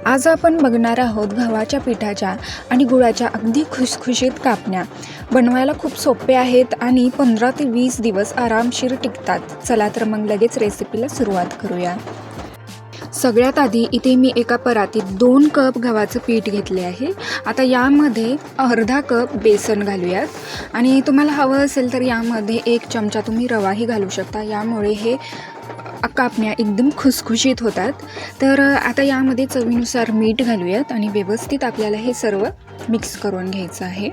आज आपण बघणार आहोत गव्हाच्या पिठाच्या आणि गुळाच्या अगदी खुसखुशीत कापण्या. बनवायला खूप सोपे आहेत आणि 15 ते 20 दिवस आरामशीर टिकतात. चला तर मग लगेच रेसिपीला सुरुवात करूया. सगळ्यात आधी इथे मी एका परातीत 2 कप गव्हाचं पीठ घेतले आहे. आता यामध्ये अर्धा कप बेसन घालूयात आणि तुम्हाला हवं असेल तर यामध्ये 1 चमचा तुम्ही रवाही घालू शकता. यामुळे हे कापण्या एकदम खुसखुशीत होतात. तर आता यामध्ये चवीनुसार मीठ घालूयात आणि व्यवस्थित आपल्याला हे सर्व मिक्स करून घ्यायचं आहे.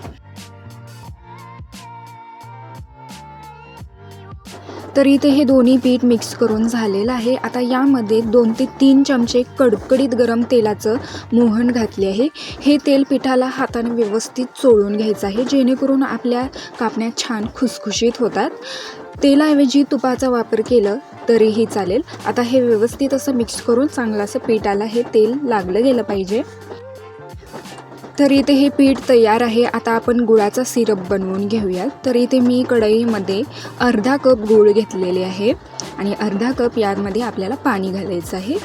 तर इथे हे दोन्ही पीठ मिक्स करून झालेलं आहे. आता यामध्ये 2 ते 3 चमचे कडकडीत गरम तेलाचं मोहन घातले आहे. हे तेल पिठाला हाताने व्यवस्थित चोळून घ्यायचं आहे, जेणेकरून आपल्या कापण्या छान खुसखुशीत होतात. तेलाऐवजी तुपाचा वापर केलं तरीही चालेल. आता हे व्यवस्थित असं मिक्स करून चांगलं असं पिठाला हे तेल लागलं गेलं पाहिजे. तर इथे हे पीठ तयार आहे. आता आपण गुळाचा सिरप बनवून घेऊयात. तर इथे मी कढईमध्ये अर्धा कप गूळ घेतलेले आहे आणि अर्धा कप यामध्ये आपल्याला पाणी घालायचं आहे.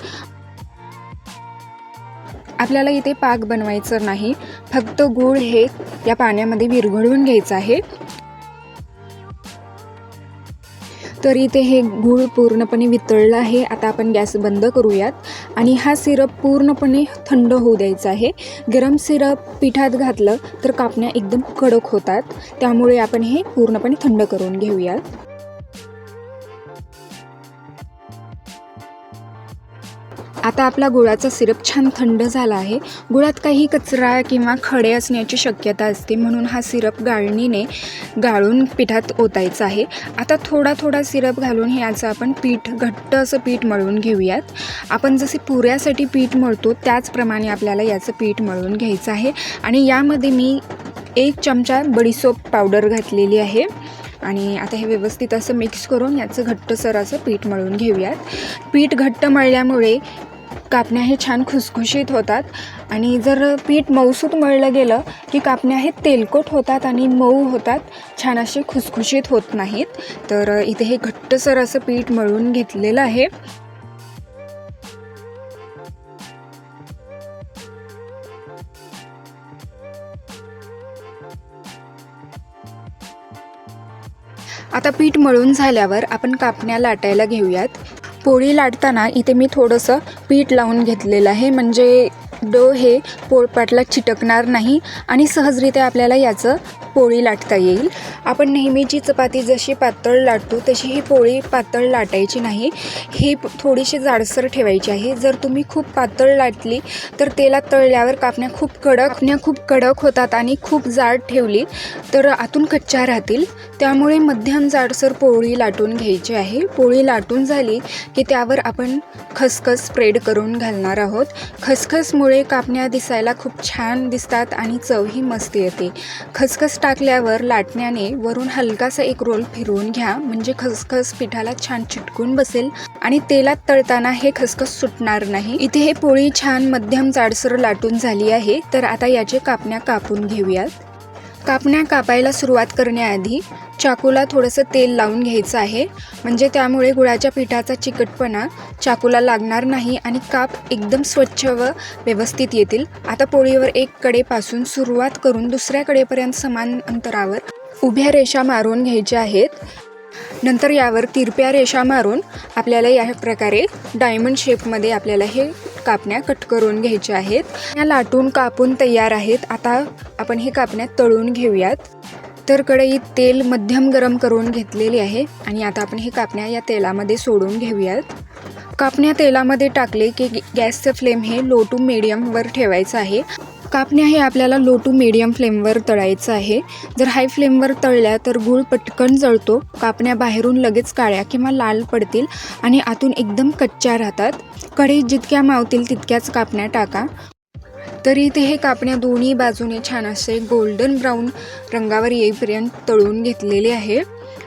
आपल्याला इथे पाक बनवायचं नाही, फक्त गूळ हे या पाण्यामध्ये विरघळून घ्यायचं आहे. तर इथे हे गूळ पूर्णपणे वितळलं आहे. आता आपण गॅस बंद करूयात आणि हा सिरप पूर्णपणे थंड होऊ द्यायचा आहे. गरम सिरप पिठात घातलं तर कापण्या एकदम कडक होतात, त्यामुळे आपण हे पूर्णपणे थंड करून घेऊयात. आता आपला गुळाचा सिरप छान थंड झाला आहे. गुळात काही कचरा किंवा खडे असण्याची शक्यता असते, म्हणून हा सिरप गाळणीने गाळून पिठात ओतायचा आहे. आता थोडा थोडा सिरप घालून याचं आपण पीठ घट्ट असं पीठ मळून घेऊयात. आपण जसे पुऱ्यासाठी पीठ मळतो त्याचप्रमाणे आपल्याला याचं पीठ मळून घ्यायचं आहे. आणि यामध्ये मी 1 चमचा बडीशोप पावडर घातलेली आहे आणि आता हे व्यवस्थित असं मिक्स करून याचं घट्टसर असं पीठ मळून घेऊयात. पीठ घट्ट मळल्यामुळे कापण्या हे छान खुसखुशीत होतात आणि जर पीठ मऊसूत मळलं गेलं की कापण्या हे तेलकट होतात आणि मऊ होतात, छान असे खुसखुशीत होत नाहीत. तर इथे हे घट्टसर असं पीठ मळून घेतलेलं आहे. आता पीठ मळून झाल्यावर आपण कापण्या लाटायला घेऊयात. पोळी लाटताना इथे मी थोडंसं पीठ लावून घेतलेलं आहे, म्हणजे डो हे पोळपाटला चिटकणार नाही आणि सहजरित्या आपल्याला याचं पोळी लाटता येईल. आपण नेहमीची चपाती जशी पातळ लाटतो तशी ही पोळी पातळ लाटायची नाही, ही थोडीशी जाडसर ठेवायची आहे. जर तुम्ही खूप पातळ लाटली तर तेलात तळल्यावर कापण्या खूप कडक होतात आणि खूप जाड ठेवली तर आतून कच्च्या राहतील. त्यामुळे मध्यम जाडसर पोळी लाटून घ्यायची आहे. पोळी लाटून झाली की त्यावर आपण खसखस स्प्रेड करून घालणार आहोत. खसखसमुळे कापण्या दिसायला खूप छान दिसतात आणि चवही मस्त येते. खसखस टाकल्यावर लाटण्याने वरून हलकासा एक रोल फिरवून घ्या, म्हणजे खसखस पिठाला छान चिटकून बसेल आणि तेलात तळताना हे खसखस सुटणार नाही. इथे हे पोळी छान मध्यम जाडसर लाटून झाली आहे. तर आता याचे कापण्या कापून घेऊयात. कापण्या कापायला सुरुवात करण्याआधी चाकूला थोडंसं तेल लावून घ्यायचं आहे, म्हणजे त्यामुळे गुळाच्या पिठाचा चिकटपणा चाकूला लागणार नाही आणि काप एकदम स्वच्छ व व्यवस्थित येतील. आता पोळीवर एक कडेपासून सुरुवात करून दुसऱ्या कडेपर्यंत समान अंतरावर उभ्या रेषा मारून घ्यायच्या आहेत. नंतर यावर तिरप्या रेषा मारून आपल्याला या प्रकारे डायमंड शेपमध्ये आपल्याला हे कापण्या कट करून घ्यायच्या आहेत. या लाटून कापून तयार आहेत. आता आपण हे कापण्या तळून घेऊयात. तर कढईत तेल मध्यम गरम करून घेतलेली आहे आणि आता आपण हे कापण्या या तेलामध्ये सोडून घेऊयात. कापण्या तेलामध्ये टाकले की गॅसचं फ्लेम हे लो टू मीडियमवर ठेवायचं आहे. कापण्या हे आपल्याला लो टू मीडियम फ्लेमवर तळायचं आहे. जर हाय फ्लेमवर तळल्या तर गूळ पटकन जळतो, कापण्या बाहेरून लगेच काळ्या किंवा लाल पडतील आणि आतून एकदम कच्च्या राहतात. कढईत जितक्या मावतील तितक्याच कापण्या टाका. तरी इथे हे कापण्या दोन्ही बाजूने छान असे गोल्डन ब्राऊन रंगावर येईपर्यंत तळून घेतलेले आहे.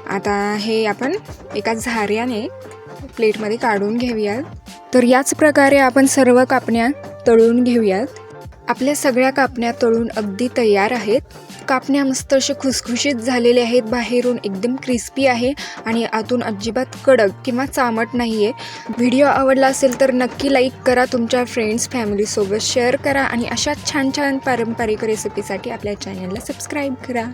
आता हे आपण एका झाऱ्याने प्लेटमध्ये काढून घेऊयात. तर याच प्रकारे आपण सर्व कापण्या तळून घेऊयात. आपल्या सगळ्या कापण्या तळून अगदी तयार आहेत. कापण्या मस्त असे खुसखुशीत झालेले आहेत, बाहेरून एकदम क्रिस्पी आहे आणि आतून अजिबात कडक किंवा चामट नाही आहे. व्हिडिओ आवडला असेल तर नक्की लाईक करा, तुमच्या फ्रेंड्स फॅमिलीसोबत शेअर करा आणि अशा छान छान पारंपरिक रेसिपीसाठी आपल्या चॅनलला सबस्क्राईब करा.